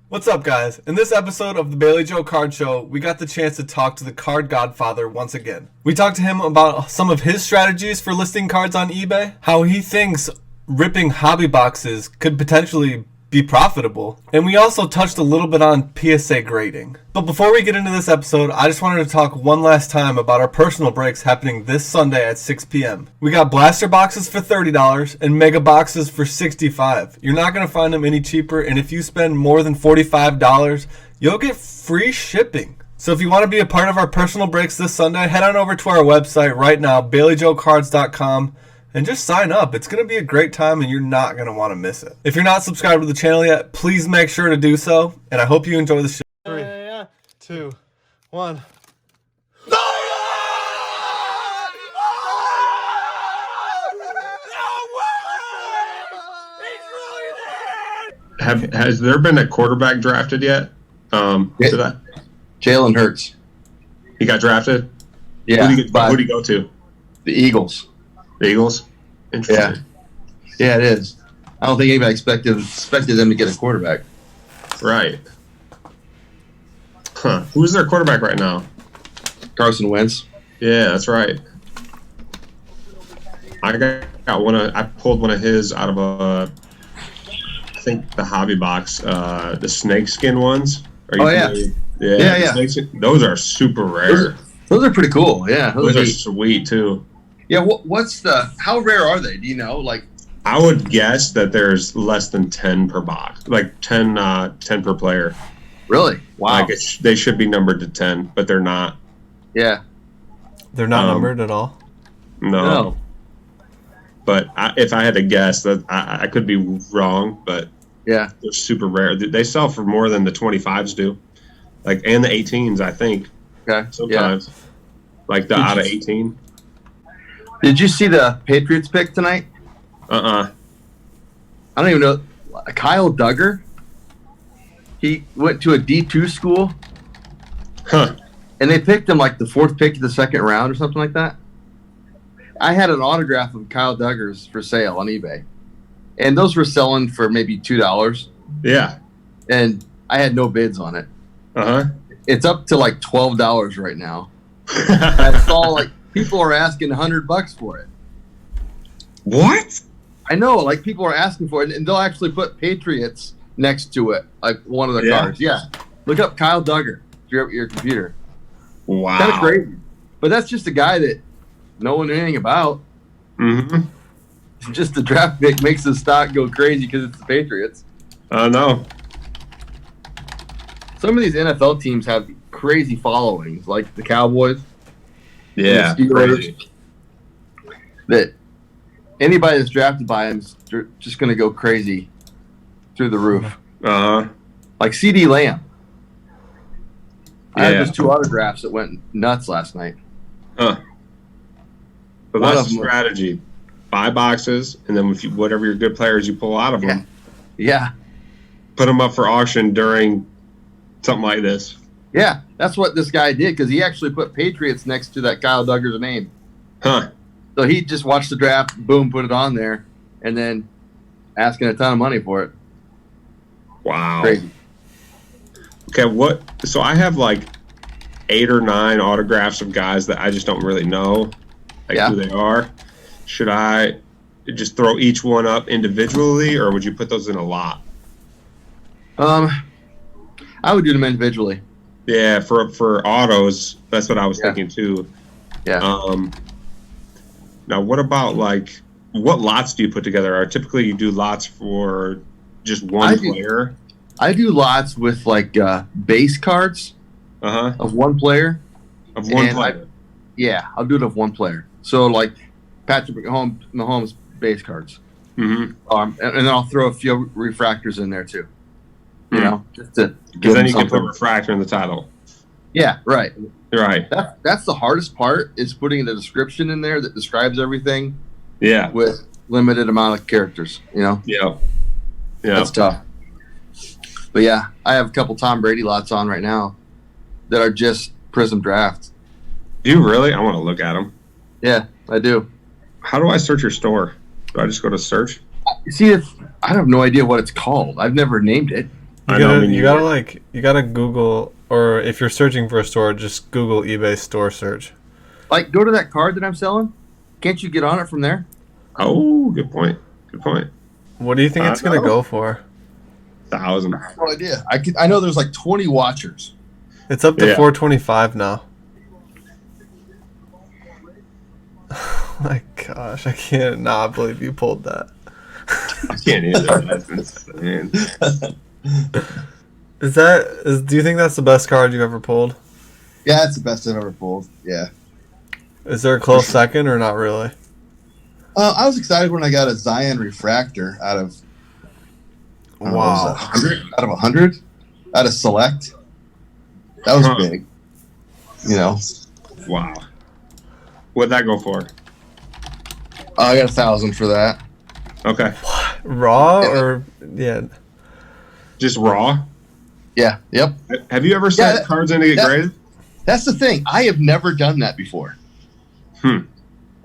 What's up, guys? In this episode of the Bailey Joe Card Show, we got the chance to talk to the Card Godfather once again. We talked to him about some of his strategies for listing cards on eBay, how he thinks ripping hobby boxes could potentially be profitable, and we also touched a little bit on PSA grading. But before we get into this episode, I just wanted to talk one last time about our personal breaks happening this Sunday at 6 p.m. We got blaster boxes for $30 and mega boxes for $65. You're not going to find them any cheaper, and if you spend more than $45, you'll get free shipping. So if you want to be a part of our personal breaks this Sunday, head on over to our website right now, baileyjoecards.com, and just sign up. It's going to be a great time and you're not going to want to miss it. If you're not subscribed to the channel yet, please make sure to do so, and I hope you enjoy the show. 3, 2, 1. Has there been a quarterback drafted yet? Today? Jalen Hurts. He got drafted? Yeah. Who did he go to? The Eagles. The Eagles? Interesting. Yeah, it is. I don't think anybody expected them to get a quarterback. Right. Huh. Who's their quarterback right now? Carson Wentz. Yeah, that's right. I pulled one of his out of I think the hobby box, the snakeskin ones. Yeah. Those are super rare. Those are pretty cool. Yeah, those are sweet too. Yeah, how rare are they? Do you know? Like, I would guess that there's less than 10 per box, like 10 per player. Really? Wow. Like they should be numbered to 10, but they're not. Yeah. They're not numbered at all? No. But if I had to guess, that I could be wrong, but yeah, they're super rare. They sell for more than the 25s do, like, and the 18s, I think. Okay. Sometimes, like the out of 18. Did you see the Patriots pick tonight? I don't even know. Kyle Duggar. He went to a D2 school. Huh. And they picked him like the 4th pick of the 2nd round or something like that. I had an autograph of Kyle Duggar's for sale on eBay. And those were selling for maybe $2. Yeah. And I had no bids on it. It's up to like $12 right now. I saw like people are asking $100 for it. What? I know, like people are asking for it, and they'll actually put Patriots next to it, like one of the cards. Yeah, look up Kyle Duggar through your computer. Wow, kind of crazy. But that's just a guy that no one knew anything about. Mm-hmm. Just the draft pick makes the stock go crazy because it's the Patriots. I know. Some of these NFL teams have crazy followings, like the Cowboys. Yeah, crazy. That anybody that's drafted by them is just going to go crazy through the roof. Like CD Lamb. I had those 2 autographs that went nuts last night. But that's the strategy. Buy boxes, and then whatever your good players you pull out of them. Yeah. Put them up for auction during something like this. Yeah, that's what this guy did, because he actually put Patriots next to that Kyle Duggar's name. Huh. So he just watched the draft, boom, put it on there, and then asking a ton of money for it. Wow. Crazy. Okay, so I have like 8 or 9 autographs of guys that I just don't really know who they are. Should I just throw each one up individually, or would you put those in a lot? I would do them individually. Yeah, for autos, that's what I was thinking too. Yeah. Now, what about what lots do you put together? Or typically you do lots for just one player? I do lots with base cards of one player. Of one player. I'll do it of one player. So like Patrick Mahomes base cards. Mm-hmm. And then I'll throw a few refractors in there too. You know, just to because then you can put refractor in the title. Yeah, right. Right. That's the hardest part, is putting the description in there that describes everything. Yeah. With limited amount of characters, you know. Yeah. That's tough. But yeah, I have a couple Tom Brady lots on right now that are just Prism Draft. Do you really? I want to look at them. Yeah, I do. How do I search your store? Do I just go to search? See, I have no idea what it's called. I've never named it. You gotta Google, or if you're searching for a store, just Google eBay store search. Like, go to that card that I'm selling. Can't you get on it from there? Oh, good point. Good point. What do you think it's gonna go for? 1,000. I have no idea. I know there's like 20 watchers. It's up to 425 now. Oh my gosh, I can't not believe you pulled that. I can't either. That's insane. Do you think that's the best card you've ever pulled? Yeah, it's the best I've ever pulled. Yeah. Is there a close second or not really? I was excited when I got a Zion refractor out of 100 out of 100 out of Select. That was big. You know. Wow. What'd that go for? I got 1,000 for that. Okay. What? Raw or just raw? Yeah. Yep. Have you ever sent cards in to get graded? That's the thing. I have never done that before.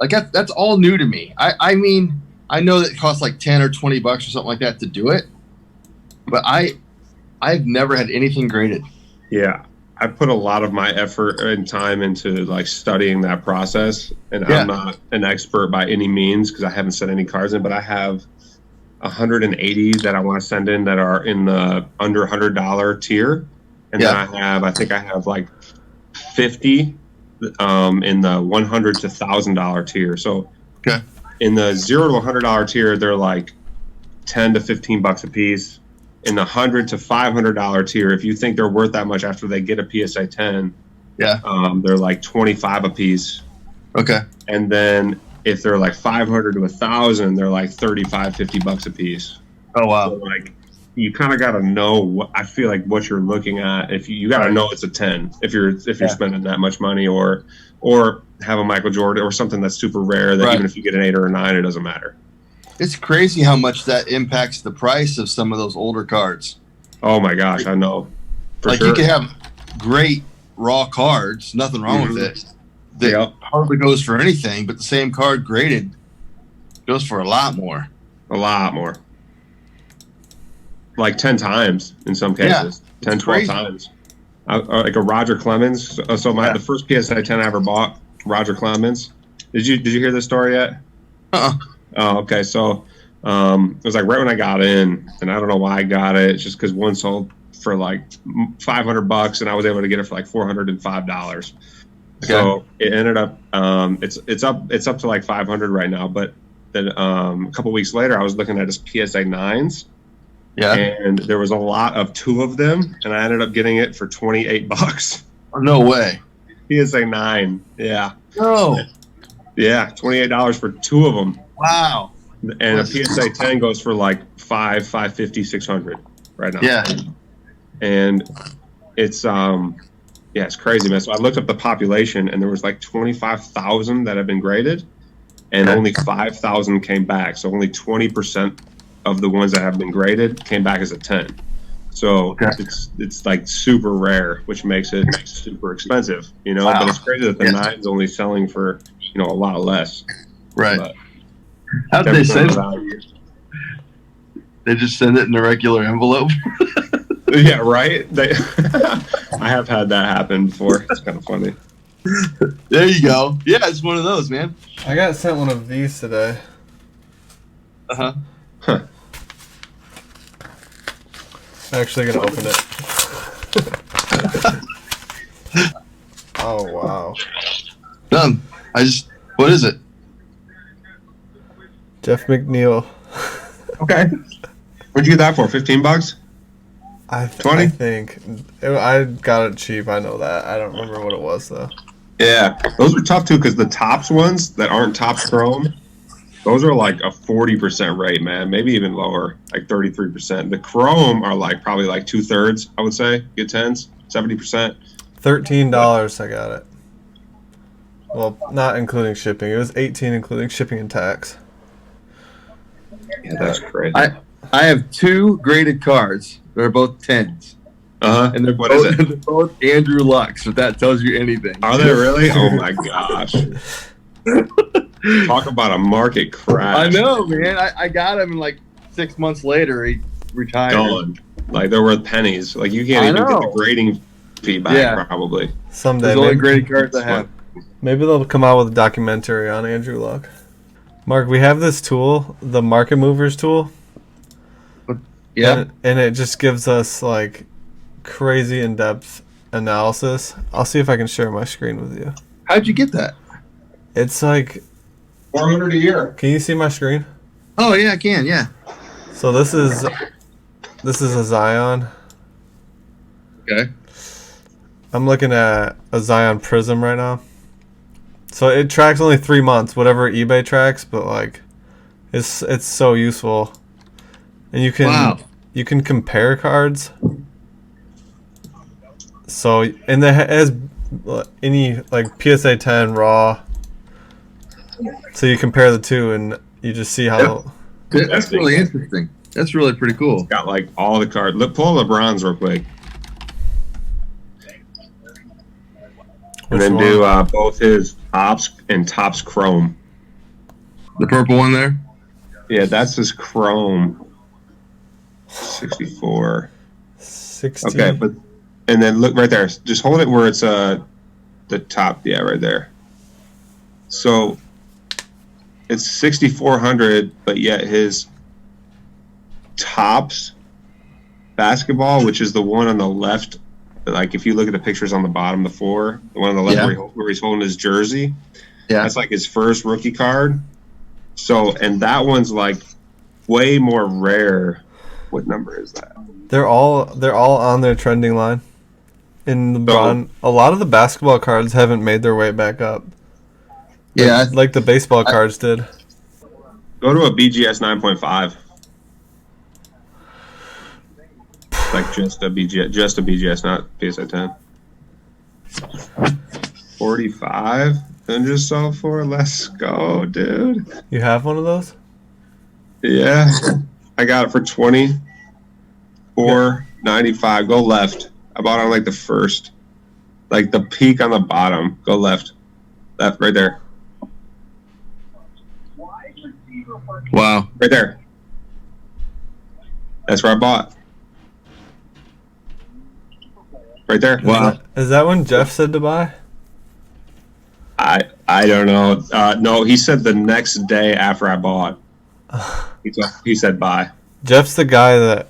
Like that's all new to me. I mean, I know that it costs like $10 or $20 or something like that to do it, but I've never had anything graded. Yeah. I put a lot of my effort and time into like studying that process, and I'm not an expert by any means because I haven't sent any cards in, but I have 180 that I want to send in that are in the under $100 tier, and then I think I have like 50 in the $100 to $1,000 tier. So in the $0 to $100 tier, they're like 10 to 15 bucks a piece. In the $100 to $500 tier, if you think they're worth that much after they get a PSA 10, they're like 25 a piece. Okay. And then if they're like 500 to 1,000, they're like 35, 50 bucks a piece. Oh wow! So like, you kind of got to know what I feel like what you're looking at. If you got to know it's a 10 if you're spending that much money, or have a Michael Jordan or something that's super rare that even if you get an 8 or a 9, it doesn't matter. It's crazy how much that impacts the price of some of those older cards. Oh my gosh, I know. Like you can have great raw cards, nothing wrong with it. That hardly goes for anything, but the same card graded goes for a lot more. A lot more. Like 10 times in some cases. 10, 12 times. Like a Roger Clemens. So the first PSA 10 I ever bought, Roger Clemens. Did you hear this story yet? Oh, okay. So it was like right when I got in, and I don't know why I got it. It's just because one sold for like $500, and I was able to get it for like $405. Okay. So it ended up it's up to like 500 right now. But then a couple weeks later, I was looking at his PSA 9s. Yeah. And there was a lot of 2 of them, and I ended up getting it for $28. Oh, no way. PSA 9. Yeah. No. Yeah, $28 for 2 of them. Wow. And a PSA 10 goes for like $550, $600 right now. Yeah. And it's it's crazy, man. So I looked up the population, and there was like 25,000 that have been graded, and only 5,000 came back. So only 20% of the ones that have been graded came back as a 10. So it's like super rare, which makes it super expensive, you know. Wow. But it's crazy that the 9's only selling for, a lot less. Right. But how did they send it? They just send it in a regular envelope. Yeah, right. I have had that happen before. It's kind of funny. There you go. Yeah, it's one of those, man. I got sent one of these today. Huh. I'm actually gonna open it. Oh wow. Done. What is it? Jeff McNeil. Okay. What'd you get that for? $15? 20? I think. I got it cheap, I know that. I don't remember what it was though. Yeah. Those are tough too, because the Topps ones that aren't Topps Chrome, those are like a 40% rate, man. Maybe even lower, like 33%. The Chrome are like probably like 2/3, I would say. Get 10s, 70%. $13 I got it. Well, not including shipping. It was $18 including shipping and tax. Yeah, that's crazy. I have 2 graded cards. They're both 10s. And they're both Andrew Luck's, if that tells you anything. Are they really? Oh my gosh. Talk about a market crash. I know, man. I got him, and like 6 months later, he retired. Gone. Like they're worth pennies. Like you can't even get the grading fee back probably. Someday. There's only grading cards I have. Maybe they'll come out with a documentary on Andrew Luck. Mark, we have this tool, the Market Movers tool. Yeah. And it just gives us like crazy in-depth analysis. I'll see if I can share my screen with you. How'd you get that? It's like $400 a year. Can you see my screen? Oh yeah, I can. Yeah. So this is a Zion. Okay. I'm looking at a Zion Prism right now. So it tracks only 3 months, whatever eBay tracks, but like it's so useful. And you can compare cards. So and it has any like PSA 10 raw. So you compare the two and you just see how That's really interesting. That's really pretty cool. It's got like all the cards. Look, pull LeBron's real quick. And then do both his Tops and Tops Chrome. The purple one there? Yeah, that's his Chrome. 64. 60. Okay, but and then look right there. Just hold it where it's the top. Yeah, right there. So it's 6,400, but yet his Tops basketball, which is the one on the left. Like if you look at the pictures on the bottom, the one on the left where he's holding his jersey, that's like his first rookie card. So, and that one's like way more rare. What number is that? They're all on their trending line. In LeBron, a lot of the basketball cards haven't made their way back up. Yeah, like the baseball cards did. Go to a BGS 9.5. Like just a BGS, not PSA 10. 45 and just saw for. Let's go, dude. You have one of those? Yeah, I got it for $24.95. Go left. I bought it on like the first, like the peak on the bottom. Go left, right there. Wow, right there. That's where I bought. Right there. Wow. Is that when Jeff said to buy? I don't know. No, he said the next day after I bought. He said buy. Jeff's the guy that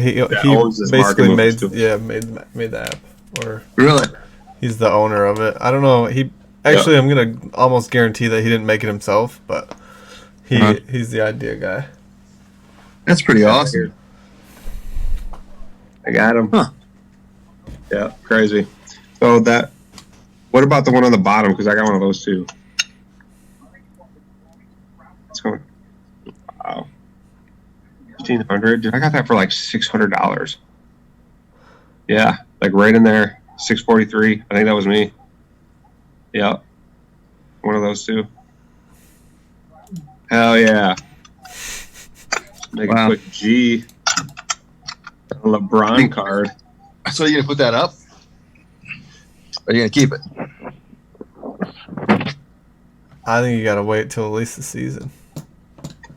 he owns this basically made too. made the app. Or really? He's the owner of it. I don't know. I'm gonna almost guarantee that he didn't make it himself, but he's the idea guy. That's pretty awesome. I got him. Huh. Yeah, crazy. So what about the one on the bottom? Because I got one of those too. It's going. Wow. 1,500. Dude, I got that for like $600. Yeah, like right in there. 643. I think that was me. Yeah. One of those two. Hell yeah. Make a quick G. A LeBron card. So you're gonna put that up? Or are you gonna keep it? I think you gotta wait till at least the season.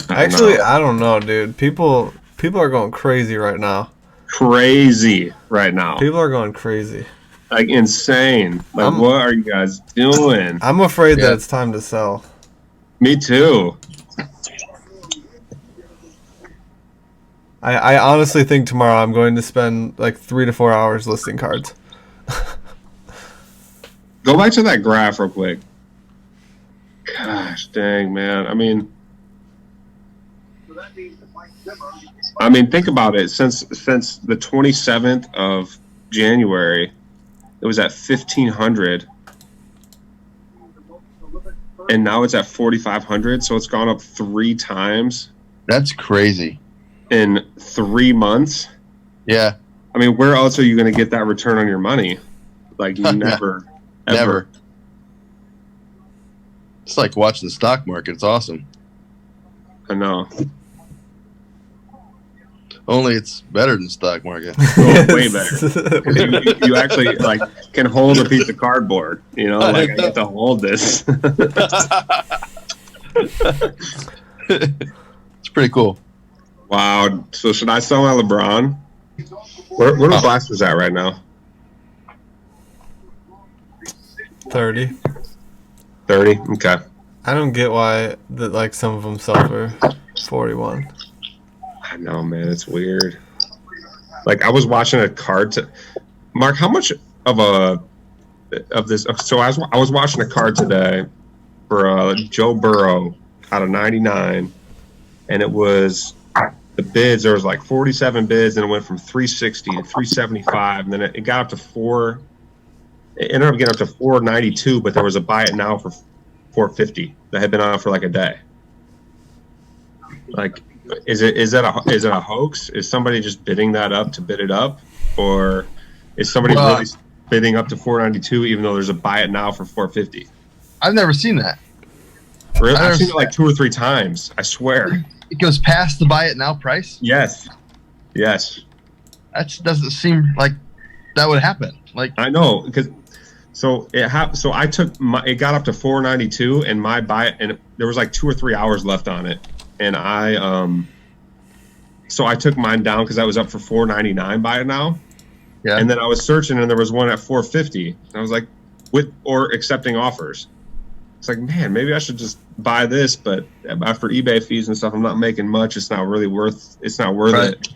Actually, I don't know, dude. People are going crazy right now. Crazy right now. People are going crazy. Like insane. Like what are you guys doing? I'm afraid that it's time to sell. Me too. I honestly think tomorrow I'm going to spend like 3 to 4 hours listing cards. Go back to that graph real quick. Gosh dang, man. I mean, think about it. Since the 27th of January, it was at 1,500, and now it's at 4,500. So it's gone up 3 times. That's crazy. In 3 months. Yeah. I mean, where else are you going to get that return on your money? Like never, ever. Never. It's like watching the stock market. It's awesome. I know. Only it's better than the stock market. Oh, way better. you actually like can hold a piece of cardboard. You know, like I get to hold this. It's pretty cool. Wow. So should I sell my LeBron? Where are the blasters at right now? 30. 30. Okay. I don't get why some of them sell for 41. I know, man. It's weird. Like I was watching a card. Mark, how much of this? So I was watching a card today for Joe Burrow out of 99, and it was the bids. There was like 47 bids, and it went from 360 to 375, and then it got up to four. It ended up getting up to 492, but there was a buy it now for 450 that had been on for like a day. Like, is it a hoax? Is somebody just bidding that up to bid it up, or is somebody really bidding up to 492 even though there's a buy it now for 450? I've never seen that. Really? I've seen it like 2 or 3 times. I swear. It goes past the buy it now price? Yes. That doesn't seem like that would happen. Like I know, because so I took it got up to 492 and my buy it, and there was like 2 or 3 hours left on it, and I took mine down because I was up for 499 buy it now. Yeah. And then I was searching and there was one at 450. And I was like, or accepting offers. It's like, man, maybe I should just buy this, but after eBay fees and stuff, I'm not making much. It's not worth it.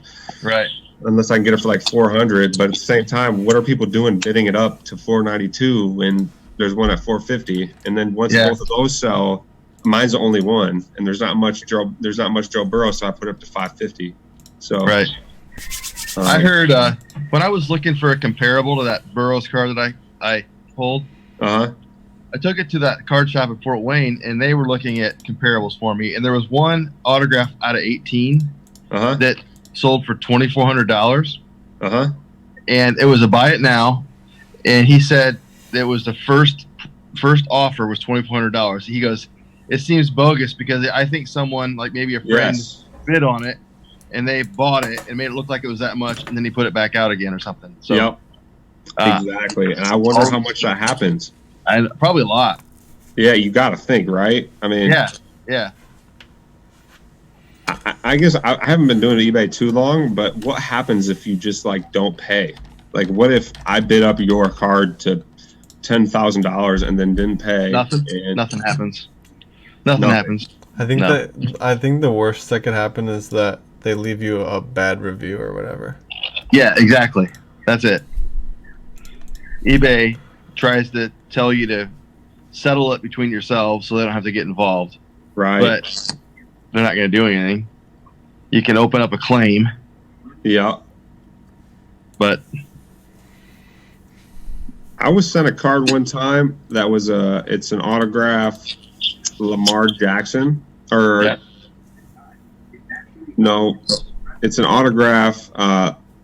Right. Unless I can get it for like 400. But at the same time, what are people doing bidding it up to 492 when there's one at 450? And then once both of those sell, mine's the only one, and there's not much Joe Burrow, so I put it up to 550. So right. I heard when I was looking for a comparable to that Burrows card that I pulled. I took it to that card shop in Fort Wayne, and they were looking at comparables for me. And there was one autograph out of 18 that sold for $2,400. And it was a buy it now. And he said it was the first offer was $2,400. He goes, it seems bogus because I think someone, like maybe a friend, bid on it, and they bought it and made it look like it was that much, and then he put it back out again or something. So, exactly. And I wonder how much that happens. Probably a lot. Yeah, you got to think, right? I mean, yeah. I guess I haven't been doing eBay too long, but what happens if you just like don't pay? Like, what if I bid up your card to $10,000 and then didn't pay? Nothing happens. Nothing happens. I think the worst that could happen is that they leave you a bad review or whatever. Yeah, exactly. That's it. eBay tries to tell you to settle it between yourselves so they don't have to get involved. Right. But they're not going to do anything. You can open up a claim. Yeah. But I was sent a card one time that was it's an autograph Lamar Jackson no, it's an autograph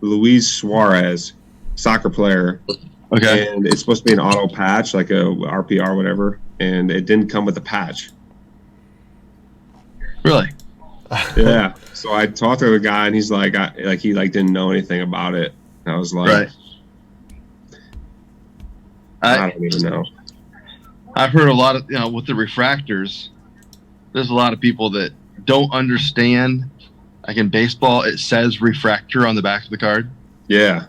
Luis Suarez, soccer player. Okay. And it's supposed to be an auto patch, like a RPR, whatever, and it didn't come with a patch. Really? Yeah. So I talked to the guy, and he's like, he didn't know anything about it. And I was like, right. I don't even know. I've heard a lot of, with the refractors, there's a lot of people that don't understand. Like in baseball, it says refractor on the back of the card. Yeah.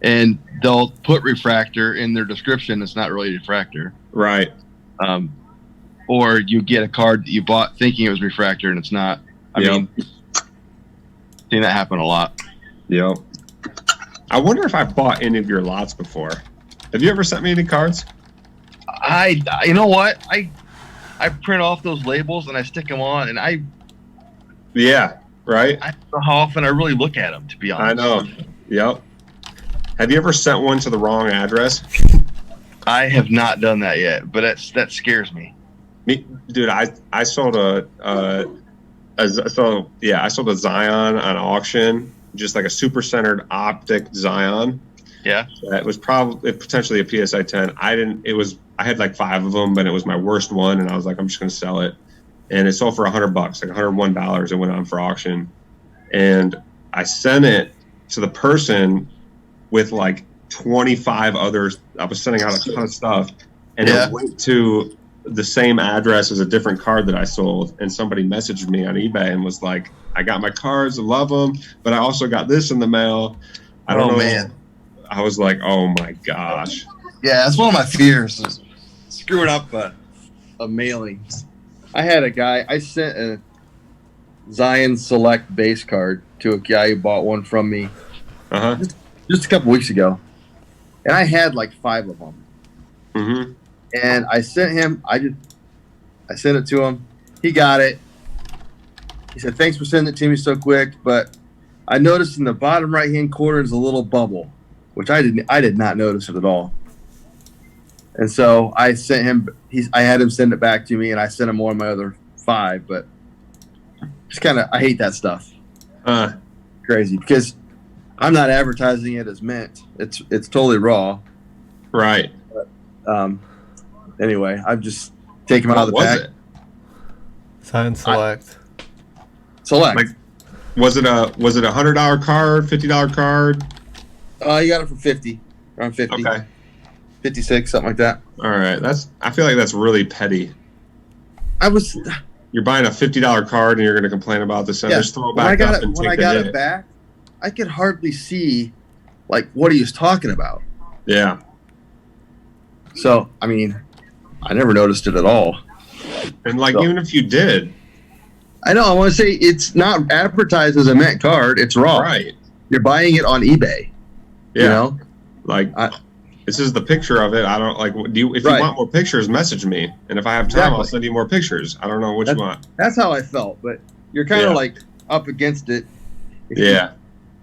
And they'll put refractor in their description. It's not really refractor. Right. Or you get a card that you bought thinking it was refractor and it's not. I mean, seen that happen a lot. Yep. I wonder if I bought any of your lots before. Have you ever sent me any cards? You know what? I print off those labels and I stick them on, and yeah, right. I don't know how often I really look at them, to be honest. I know. Yep. Have you ever sent one to the wrong address? I have not done that yet, but that scares me. Dude, I sold I sold a Zion on auction, just like a super centered optic Zion. Yeah. It was potentially a PSA 10. I had like 5 of them, but it was my worst one, and I was like, I'm just gonna sell it. And it sold for $100, like $101. It went on for auction, and I sent it to the person with like 25 others. I was sending out a ton of stuff, and it went to the same address as a different card that I sold, and somebody messaged me on eBay and was like, I got my cards, I love them, but I also got this in the mail. I don't know. Man. I was like, oh my gosh. Yeah, that's one of my fears, is screwing up a mailing. I had a guy, I sent a Zion Select base card to a guy who bought one from me just a couple weeks ago. And I had like 5 of them. Mm-hmm. And I sent him, I sent it to him. He got it. He said, thanks for sending it to me so quick, but I noticed in the bottom right-hand corner is a little bubble, which I did not notice it at all. And so I sent him, I had him send it back to me, and I sent him one of my other 5, but just kind of, I hate that stuff. Crazy, because I'm not advertising it as mint. It's totally raw. Right. But, anyway, I'm just taking them out of the pack. It? Sign Select. Select. Like, was it a $100 card, $50 card? You got it for 50, around 50. Okay. 56, something like that. All right. I feel like that's really petty. You're buying a $50 card and you're going to complain about this. Yeah. Just throw it back up and take the hit. When I got it back, I could hardly see, like, what he was talking about. Yeah. So, I mean, I never noticed it at all. And, like, even if you did. I know. I want to say it's not advertised as a mint card. It's raw. Right. You're buying it on eBay. Yeah. You know? Like, this is the picture of it. I don't, like, if you want more pictures, message me. And if I have time, I'll send you more pictures. I don't know what you want. That's how I felt. But you're kind of, like, up against it. If you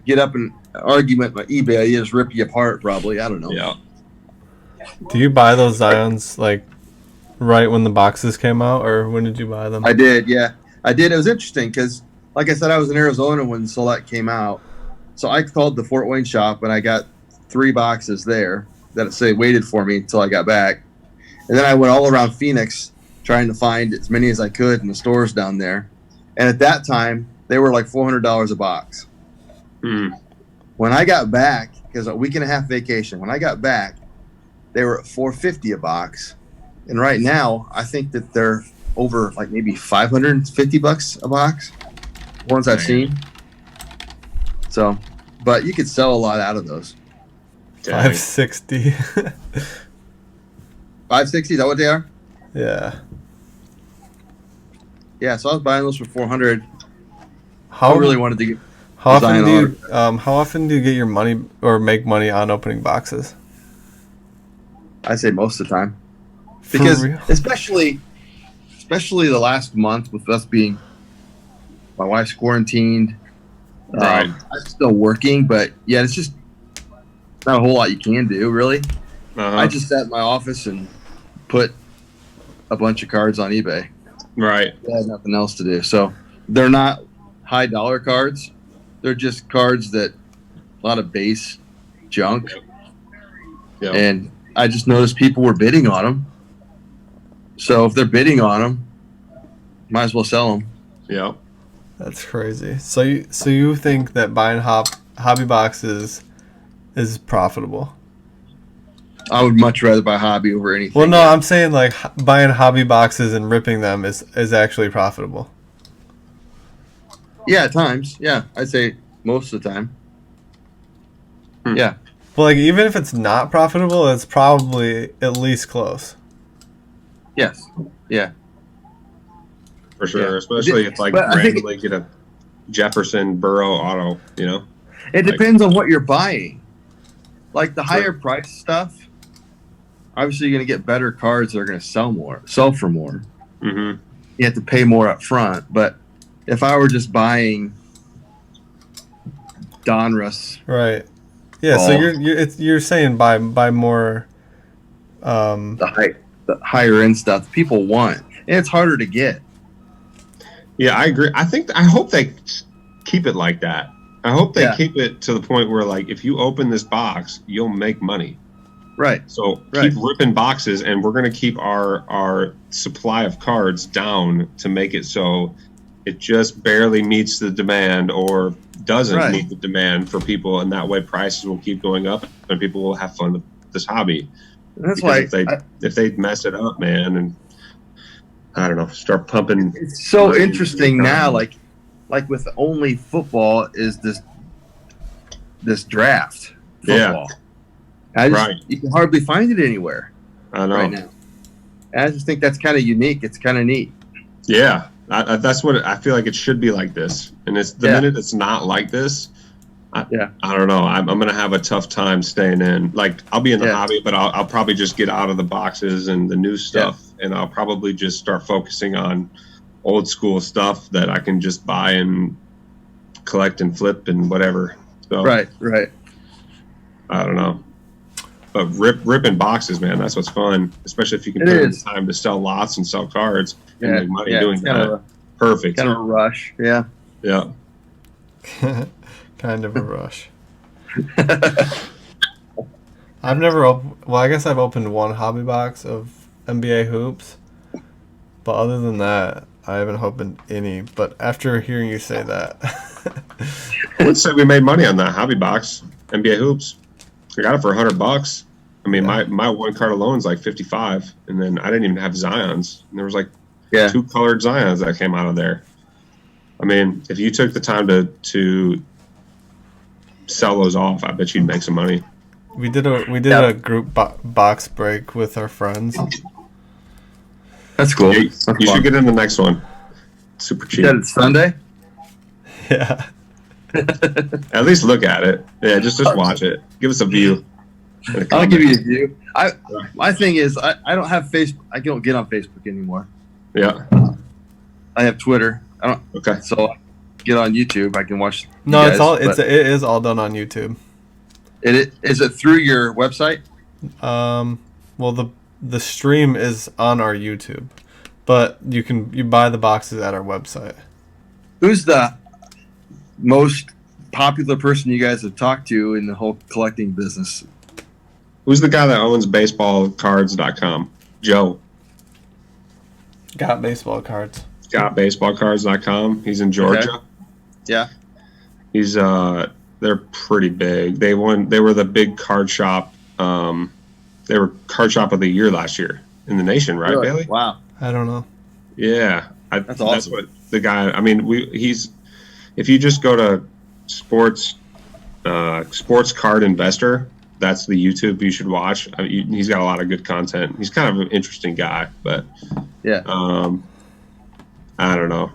get up in an argument on eBay, you just rip you apart, probably. I don't know. Yeah. Do you buy those Zions, like, right when the boxes came out, or when did you buy them? I did, yeah. I did. It was interesting because, like I said, I was in Arizona when Select came out. So I called the Fort Wayne shop, and I got 3 boxes there that waited for me until I got back. And then I went all around Phoenix trying to find as many as I could in the stores down there. And at that time, they were like $400 a box. When I got back, because a week and a half vacation, when I got back, they were at $450 a box. And right now, I think that they're over like maybe $550 a box. Ones I've seen. So, but you could sell a lot out of those. $560. $560, is that what they are? Yeah. Yeah, so I was buying those for $400. I really wanted to get. How often do you get your money or make money on opening boxes? I say most of the time, because especially the last month with us being, my wife's quarantined. I'm still working, but yeah, it's just not a whole lot you can do, really. I just sat in my office and put a bunch of cards on eBay. Right. I had nothing else to do. So they're not high dollar cards. They're just cards that a lot of base junk. Yep. And I just noticed people were bidding on them. So if they're bidding on them, might as well sell them. Yeah. That's crazy. So you think that buying hobby boxes is profitable? I would much rather buy hobby over anything. Well, no, I'm saying like buying hobby boxes and ripping them is actually profitable. Yeah, at times. Yeah, I'd say most of the time. Yeah. Well, like even if it's not profitable, it's probably at least close. Yes. Yeah. For sure, especially if like randomly get a Jefferson Burrow auto, you know. It depends on what you're buying. Like the higher price stuff, obviously you're going to get better cards that are going to sell for more. Mm-hmm. You have to pay more up front. But if I were just buying Donruss, right? Yeah. So you're saying buy more. The higher end stuff people want, and it's harder to get. Yeah, I agree. I hope they keep it like that. I hope they keep it to the point where, like, if you open this box, you'll make money. Right. So keep ripping boxes, and we're going to keep our supply of cards down to make it so it just barely meets the demand or doesn't meet the demand for people, and that way prices will keep going up, and people will have fun with this hobby. That's because why if they mess it up, man, and I don't know, start pumping. It's so interesting now. Like with only football is this draft football. Yeah. You can hardly find it anywhere. I know. Right now. And I just think that's kind of unique. It's kind of neat. Yeah, that's what I feel like it should be like this. And it's the minute it's not like this, I don't know. I'm gonna have a tough time staying in. Like I'll be in the hobby, but I'll probably just get out of the boxes and the new stuff, and I'll probably just start focusing on old school stuff that I can just buy and collect and flip and whatever. So, right. I don't know. But ripping boxes, man, that's what's fun. Especially if you can put in time to sell lots and sell cards and make money doing that. Perfect. Kind of a rush, yeah. Yeah. Kind of a rush. I've never I guess I've opened one hobby box of NBA hoops. But other than that, I haven't opened any. But after hearing you say that, I would say we made money on that hobby box, NBA hoops. I got it for $100. I mean, my one card alone is like 55, and then I didn't even have Zions. And there was like 2 colored Zions that came out of there. I mean, if you took the time to sell those off, I bet you'd make some money. We did a group box break with our friends. That's cool. You should get in the next one. Super cheap. You got it Sunday? Yeah. At least look at it. Yeah, just watch it. Give us a view. I'll give you a view. My thing is I don't have Facebook. I don't get on Facebook anymore. Yeah. I have Twitter. I don't. Okay. So I get on YouTube. I can watch. No, it is all done on YouTube. Is it through your website? Well, the stream is on our YouTube, but you buy the boxes at our website. Who's the most popular person you guys have talked to in the whole collecting business? Who's the guy that owns baseballcards.com? Joe. Got baseball cards. Got baseballcards.com. He's in Georgia. Okay. Yeah. He's they're pretty big. They were the big card shop. They were card shop of the year last year in the nation, right, Really? Bailey? Wow. I don't know. Yeah. That's awesome. That's what the guy, I mean, if you just go to sports card investor, that's the YouTube you should watch. I mean, he's got a lot of good content. He's kind of an interesting guy, but I don't know.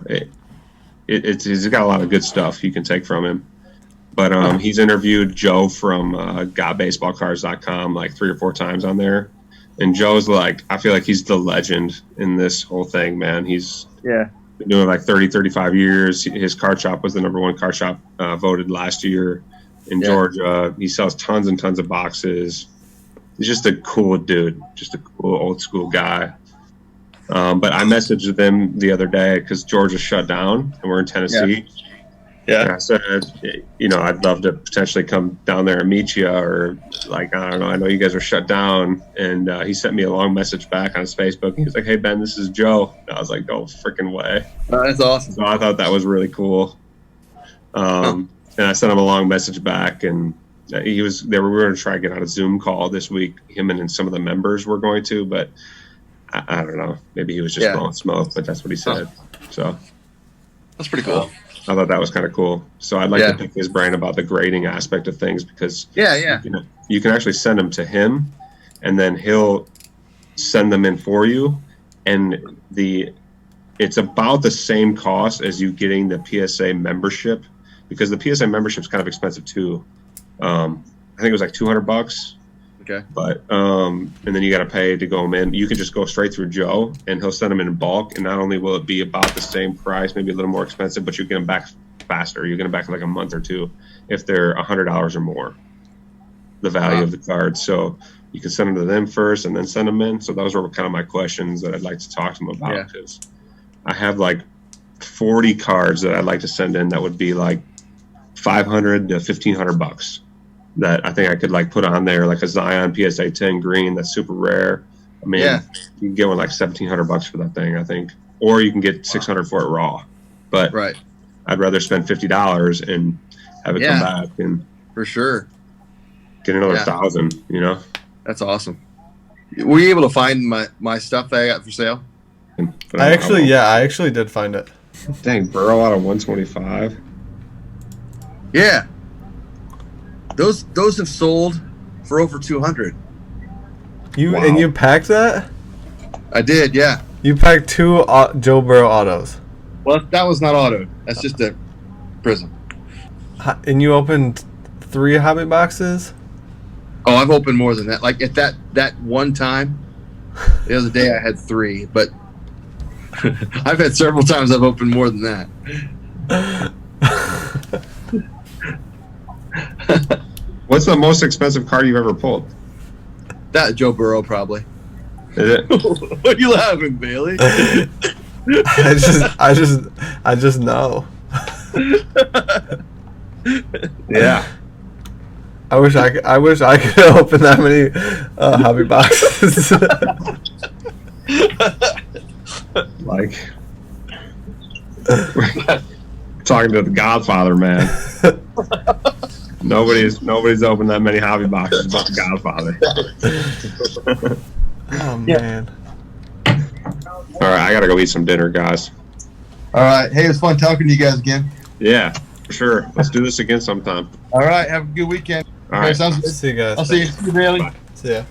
He's got a lot of good stuff you can take from him. But he's interviewed Joe from GotBaseballCards.com like 3 or 4 times on there. And Joe's like, I feel like he's the legend in this whole thing, man. He's been doing like 30, 35 years. His card shop was the #1 card shop voted last year in Georgia. He sells tons and tons of boxes. He's just a cool dude, just a cool old school guy. But I messaged them the other day because Georgia shut down and we're in Tennessee. Yeah. And I said, I'd love to potentially come down there and meet you, or like, I don't know. I know you guys are shut down. And he sent me a long message back on his Facebook. He was like, "Hey, Ben, this is Joe." And I was like, "No freaking way." That's awesome. So I thought that was really cool. And I sent him a long message back, and we were going to try to get on a Zoom call this week. Him and some of the members were going to, but I don't know. Maybe he was just blowing smoke, but that's what he said. So that's pretty cool. I thought that was kind of cool. So I'd like to pick his brain about the grading aspect of things, because you can actually send them to him, and then he'll send them in for you, and it's about the same cost as you getting the PSA membership, because the PSA membership is kind of expensive too. I think it was like $200. Okay. But and then you got to pay to go them in. You can just go straight through Joe, and he'll send them in bulk. And not only will it be about the same price, maybe a little more expensive, but you get them back faster. You get them back in like a month or 2 if they're $100 or more, the value of the card. So you can send them to them first and then send them in. So those were kind of my questions that I'd like to talk to them about, because I have like 40 cards that I'd like to send in that would be like $500 to $1,500. That I think I could like put on there, like a Zion PSA 10 green that's super rare. I mean, you can get one like $1,700 for that thing, I think, or you can get $600 for it raw. But I'd rather spend $50 and have it come back and for sure get another 1,000. That's awesome. Were you able to find my stuff that I got for sale? But I actually did find it. Dang, Burrow out of 125. Yeah. Those have sold for over 200. You and you packed that? I did, yeah. You packed 2 Joe Burrow autos. Well, that was not auto. That's just a prism. And you opened 3 hobby boxes? Oh, I've opened more than that. Like at that one time, the other day I had 3, but I've had several times I've opened more than that. What's the most expensive card you've ever pulled? That Joe Burrow probably. Is it? What are you laughing, Bailey? I just know. Yeah. I wish I could open that many hobby boxes. Like talking to the Godfather, man. Nobody's opened that many hobby boxes but the Godfather. Oh man. All right, I gotta go eat some dinner, guys. All right. Hey, it was fun talking to you guys again. Yeah, for sure. Let's do this again sometime. All right. Have a good weekend. All right. Sounds good. See you guys. I'll see you. See you, Bailey. See ya.